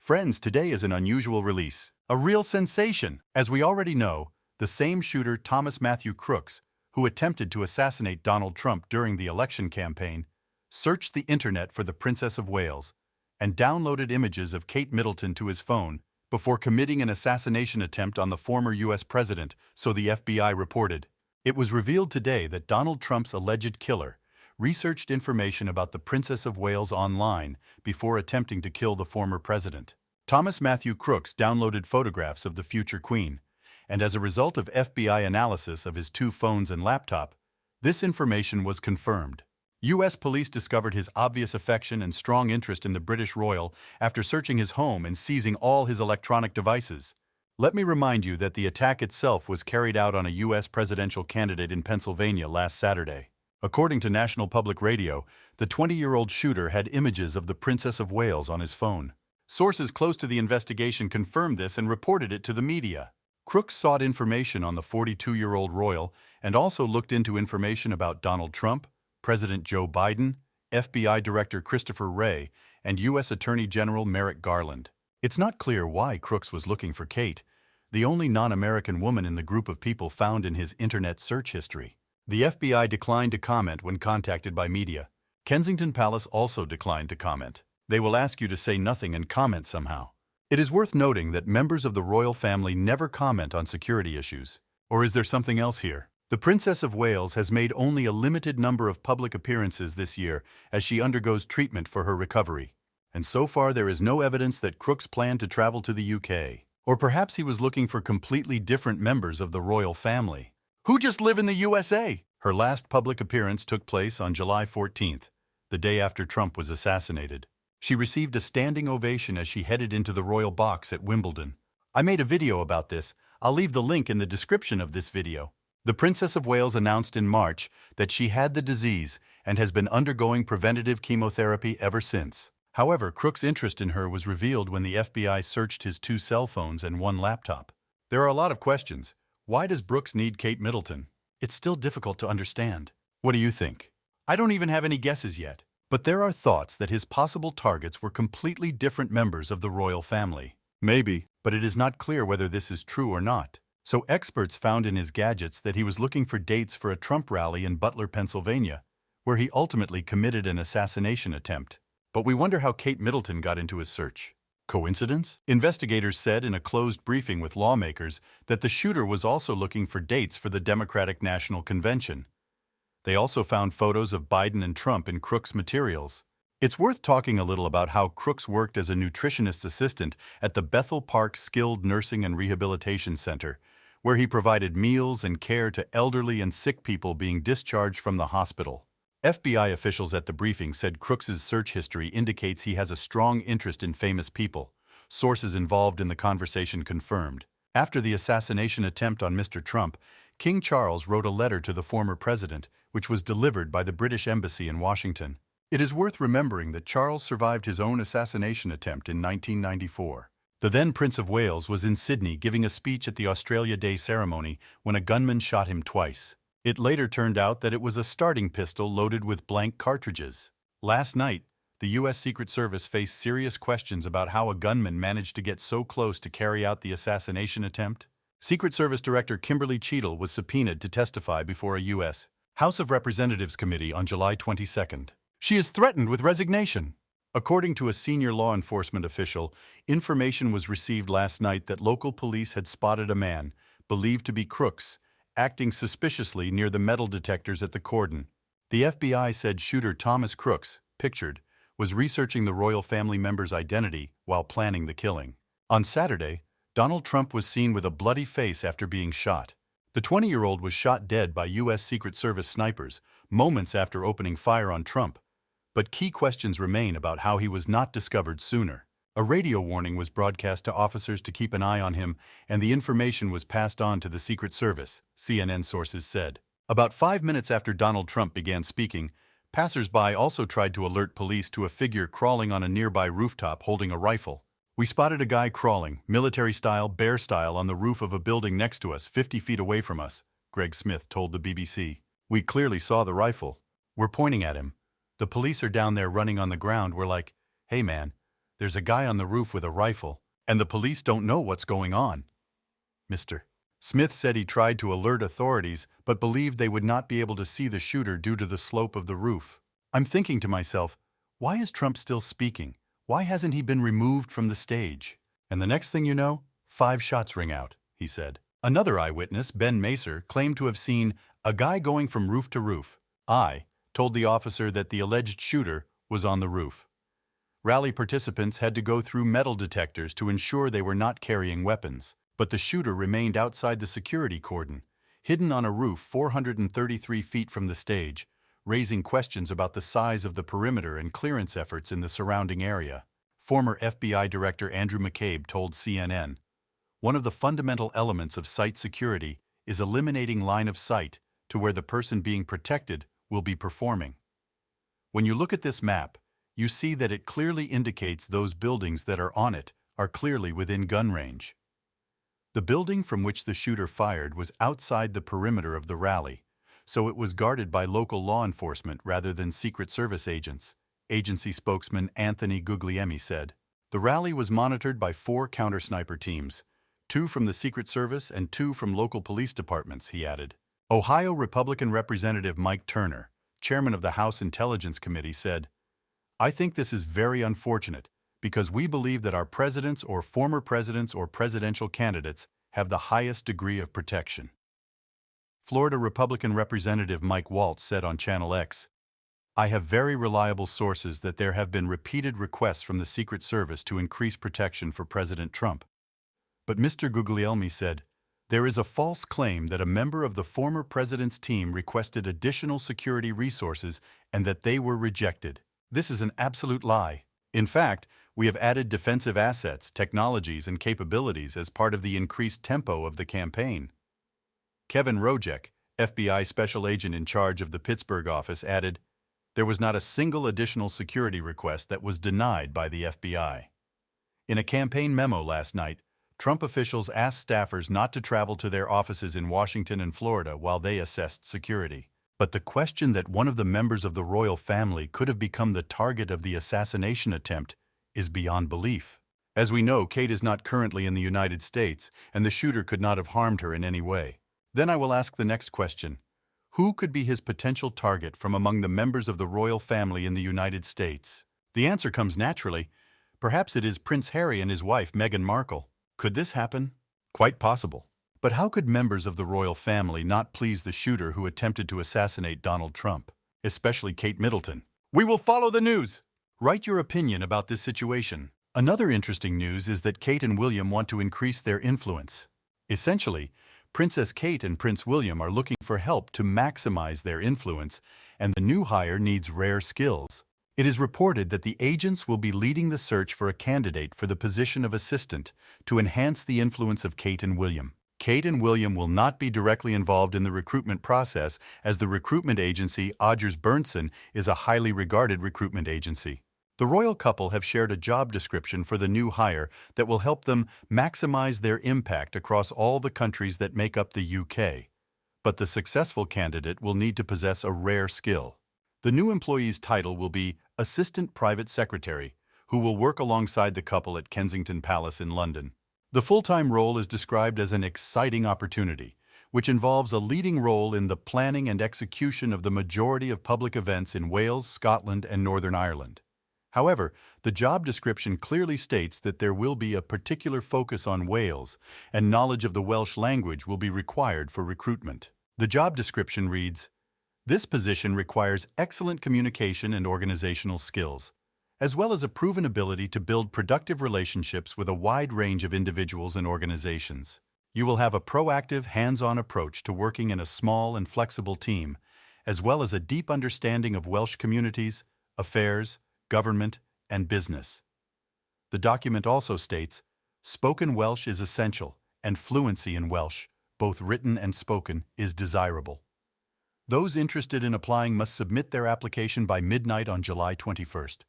Friends, today is an unusual release. A real sensation. As we already know, the same shooter Thomas Matthew Crooks, who attempted to assassinate Donald Trump during the election campaign, searched the internet for the Princess of Wales and downloaded images of Kate Middleton to his phone before committing an assassination attempt on the former U.S. president, so the FBI reported. It was revealed today that Donald Trump's alleged killer researched information about the Princess of Wales online before attempting to kill the former president. Thomas Matthew Crooks downloaded photographs of the future queen, and as a result of FBI analysis of his 2 phones and laptop, this information was confirmed. U.S. police discovered his obvious affection and strong interest in the British royal after searching his home and seizing all his electronic devices. Let me remind you that the attack itself was carried out on a U.S. presidential candidate in Pennsylvania last Saturday. According to National Public Radio, the 20-year-old shooter had images of the Princess of Wales on his phone. Sources close to the investigation confirmed this and reported it to the media. Crooks sought information on the 42-year-old royal and also looked into information about Donald Trump, President Joe Biden, FBI Director Christopher Wray, and U.S. Attorney General Merrick Garland. It's not clear why Crooks was looking for Kate, the only non-American woman in the group of people found in his internet search history. The FBI declined to comment when contacted by media. Kensington Palace also declined to comment. They will ask you to say nothing and comment somehow. It is worth noting that members of the royal family never comment on security issues. Or is there something else here? The Princess of Wales has made only a limited number of public appearances this year as she undergoes treatment for her recovery. And so far there is no evidence that Crooks planned to travel to the UK. Or perhaps he was looking for completely different members of the royal family. Who just live in the USA? Her last public appearance took place on July 14th, the day after Trump was assassinated. She received a standing ovation as she headed into the royal box at Wimbledon. I made a video about this. I'll leave the link in the description of this video. The Princess of Wales announced in March that she had the disease and has been undergoing preventative chemotherapy ever since. However, Crooks' interest in her was revealed when the FBI searched his 2 cell phones and 1 laptop. There are a lot of questions. Why does Brooks need Kate Middleton? It's still difficult to understand. What do you think? I don't even have any guesses yet. But there are thoughts that his possible targets were completely different members of the royal family. Maybe, but it is not clear whether this is true or not. So experts found in his gadgets that he was looking for dates for a Trump rally in Butler, Pennsylvania, where he ultimately committed an assassination attempt. But we wonder how Kate Middleton got into his search. Coincidence? Investigators said in a closed briefing with lawmakers that the shooter was also looking for dates for the Democratic National Convention. They also found photos of Biden and Trump in Crooks' materials. It's worth talking a little about how Crooks worked as a nutritionist's assistant at the Bethel Park Skilled Nursing and Rehabilitation Center, where he provided meals and care to elderly and sick people being discharged from the hospital. FBI officials at the briefing said Crooks' search history indicates he has a strong interest in famous people. Sources involved in the conversation confirmed. After the assassination attempt on Mr. Trump, King Charles wrote a letter to the former president, which was delivered by the British Embassy in Washington. It is worth remembering that Charles survived his own assassination attempt in 1994. The then Prince of Wales was in Sydney giving a speech at the Australia Day ceremony when a gunman shot him twice. It later turned out that it was a starting pistol loaded with blank cartridges. Last night, the U.S. Secret Service faced serious questions about how a gunman managed to get so close to carry out the assassination attempt. Secret Service Director Kimberly Cheadle was subpoenaed to testify before a U.S. House of Representatives committee on July 22nd. She is threatened with resignation. According to a senior law enforcement official, information was received last night that local police had spotted a man, believed to be Crooks, acting suspiciously near the metal detectors at the cordon. The FBI said shooter Thomas Crooks, pictured, was researching the royal family member's identity while planning the killing. On Saturday, Donald Trump was seen with a bloody face after being shot. The 20-year-old was shot dead by U.S. Secret Service snipers moments after opening fire on Trump. But key questions remain about how he was not discovered sooner. A radio warning was broadcast to officers to keep an eye on him, and the information was passed on to the Secret Service, CNN sources said. About 5 minutes after Donald Trump began speaking, passers-by also tried to alert police to a figure crawling on a nearby rooftop holding a rifle. We spotted a guy crawling, military-style, bear-style, on the roof of a building next to us, 50 feet away from us, Greg Smith told the BBC. We clearly saw the rifle. We're pointing at him. The police are down there running on the ground. We're like, hey man, There's a guy on the roof with a rifle, and the police don't know what's going on. Mr. Smith said he tried to alert authorities but believed they would not be able to see the shooter due to the slope of the roof. I'm thinking to myself, why is Trump still speaking? Why hasn't he been removed from the stage? And the next thing you know, 5 shots ring out, he said. Another eyewitness, Ben Macer, claimed to have seen a guy going from roof to roof. I told the officer that the alleged shooter was on the roof. Rally participants had to go through metal detectors to ensure they were not carrying weapons, but the shooter remained outside the security cordon, hidden on a roof 433 feet from the stage, raising questions about the size of the perimeter and clearance efforts in the surrounding area. Former FBI Director Andrew McCabe told CNN, "One of the fundamental elements of site security is eliminating line of sight to where the person being protected will be performing. When you look at this map, you see that it clearly indicates those buildings that are on it are clearly within gun range." The building from which the shooter fired was outside the perimeter of the rally, so it was guarded by local law enforcement rather than Secret Service agents, agency spokesman Anthony Guglielmi said. The rally was monitored by 4 counter-sniper teams, 2 from the Secret Service and 2 from local police departments, he added. Ohio Republican Representative Mike Turner, chairman of the House Intelligence Committee, said, "I think this is very unfortunate because we believe that our presidents or former presidents or presidential candidates have the highest degree of protection." Florida Republican Representative Mike Waltz said on Channel X, "I have very reliable sources that there have been repeated requests from the Secret Service to increase protection for President Trump." But Mr. Guglielmi said, "There is a false claim that a member of the former president's team requested additional security resources and that they were rejected. This is an absolute lie. In fact, we have added defensive assets, technologies, and capabilities as part of the increased tempo of the campaign." Kevin Rojek, FBI special agent in charge of the Pittsburgh office, added, "There was not a single additional security request that was denied by the FBI." In a campaign memo last night, Trump officials asked staffers not to travel to their offices in Washington and Florida while they assessed security. But the question that one of the members of the royal family could have become the target of the assassination attempt is beyond belief. As we know, Kate is not currently in the United States, and the shooter could not have harmed her in any way. Then I will ask the next question. Who could be his potential target from among the members of the royal family in the United States? The answer comes naturally. Perhaps it is Prince Harry and his wife, Meghan Markle. Could this happen? Quite possible. But how could members of the royal family not please the shooter who attempted to assassinate Donald Trump, especially Kate Middleton? We will follow the news. Write your opinion about this situation. Another interesting news is that Kate and William want to increase their influence. Essentially, Princess Kate and Prince William are looking for help to maximize their influence, and the new hire needs rare skills. It is reported that the agents will be leading the search for a candidate for the position of assistant to enhance the influence of Kate and William. Kate and William will not be directly involved in the recruitment process, as the recruitment agency Odgers Berndtson is a highly regarded recruitment agency. The royal couple have shared a job description for the new hire that will help them maximize their impact across all the countries that make up the UK. But the successful candidate will need to possess a rare skill. The new employee's title will be Assistant Private Secretary, who will work alongside the couple at Kensington Palace in London. The full-time role is described as an exciting opportunity, which involves a leading role in the planning and execution of the majority of public events in Wales, Scotland, and Northern Ireland. However, the job description clearly states that there will be a particular focus on Wales, and knowledge of the Welsh language will be required for recruitment. The job description reads, "This position requires excellent communication and organizational skills, as well as a proven ability to build productive relationships with a wide range of individuals and organizations. You will have a proactive, hands-on approach to working in a small and flexible team, as well as a deep understanding of Welsh communities, affairs, government, and business." The document also states, "Spoken Welsh is essential, and fluency in Welsh, both written and spoken, is desirable." Those interested in applying must submit their application by midnight on July 21st.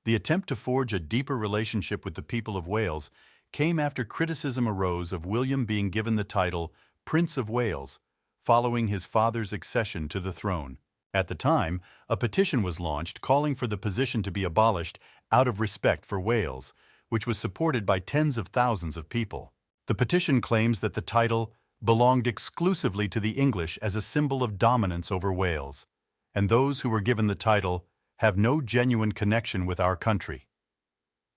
The attempt to forge a deeper relationship with the people of Wales came after criticism arose of William being given the title Prince of Wales, following his father's accession to the throne. At the time, a petition was launched calling for the position to be abolished out of respect for Wales, which was supported by tens of thousands of people. The petition claims that the title belonged exclusively to the English as a symbol of dominance over Wales, and those who were given the title have no genuine connection with our country.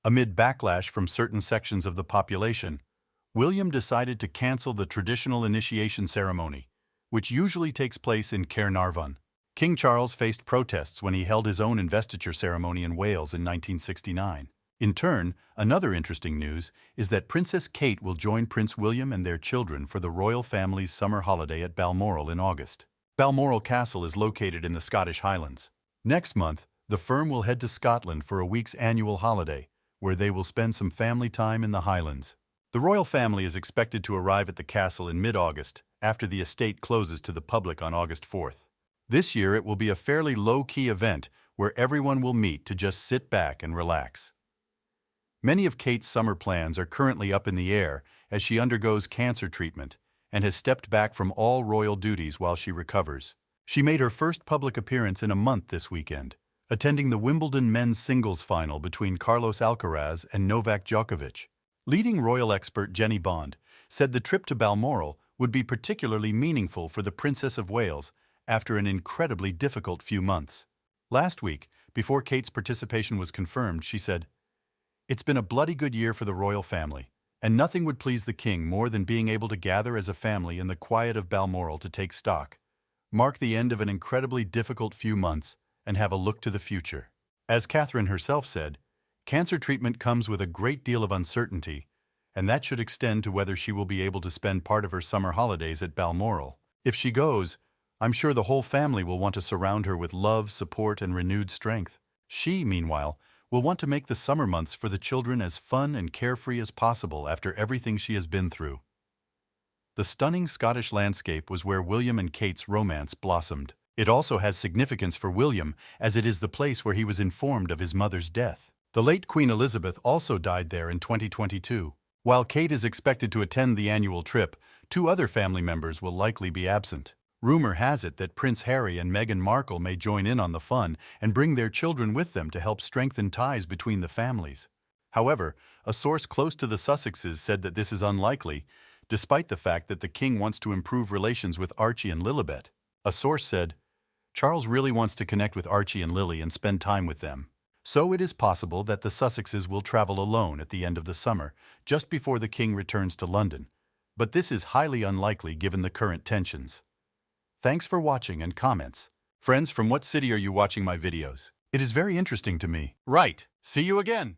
Amid backlash from certain sections of the population, William decided to cancel the traditional initiation ceremony, which usually takes place in Caernarfon. King Charles faced protests when he held his own investiture ceremony in Wales in 1969. In turn, another interesting news is that Princess Kate will join Prince William and their children for the royal family's summer holiday at Balmoral in August. Balmoral Castle is located in the Scottish Highlands. Next month, the firm will head to Scotland for a week's annual holiday, where they will spend some family time in the Highlands. The royal family is expected to arrive at the castle in mid-August, after the estate closes to the public on August 4th. This year it will be a fairly low-key event where everyone will meet to just sit back and relax. Many of Kate's summer plans are currently up in the air as she undergoes cancer treatment and has stepped back from all royal duties while she recovers. She made her first public appearance in a month this weekend, attending the Wimbledon men's singles final between Carlos Alcaraz and Novak Djokovic. Leading royal expert Jenny Bond said the trip to Balmoral would be particularly meaningful for the Princess of Wales after an incredibly difficult few months. Last week, before Kate's participation was confirmed, she said, "It's been a bloody good year for the royal family, and nothing would please the king more than being able to gather as a family in the quiet of Balmoral to take stock, mark the end of an incredibly difficult few months, and have a look to the future." As Catherine herself said, cancer treatment comes with a great deal of uncertainty, and that should extend to whether she will be able to spend part of her summer holidays at Balmoral. If she goes, I'm sure the whole family will want to surround her with love, support, and renewed strength. She, meanwhile, will want to make the summer months for the children as fun and carefree as possible after everything she has been through. The stunning Scottish landscape was where William and Kate's romance blossomed. It also has significance for William, as it is the place where he was informed of his mother's death. The late Queen Elizabeth also died there in 2022. While Kate is expected to attend the annual trip, 2 other family members will likely be absent. Rumor has it that Prince Harry and Meghan Markle may join in on the fun and bring their children with them to help strengthen ties between the families. However, a source close to the Sussexes said that this is unlikely, despite the fact that the king wants to improve relations with Archie and Lilibet. A source said, "Charles really wants to connect with Archie and Lily and spend time with them." So it is possible that the Sussexes will travel alone at the end of the summer, just before the king returns to London. But this is highly unlikely given the current tensions. Thanks for watching and comments. Friends, from what city are you watching my videos? It is very interesting to me. Right. See you again.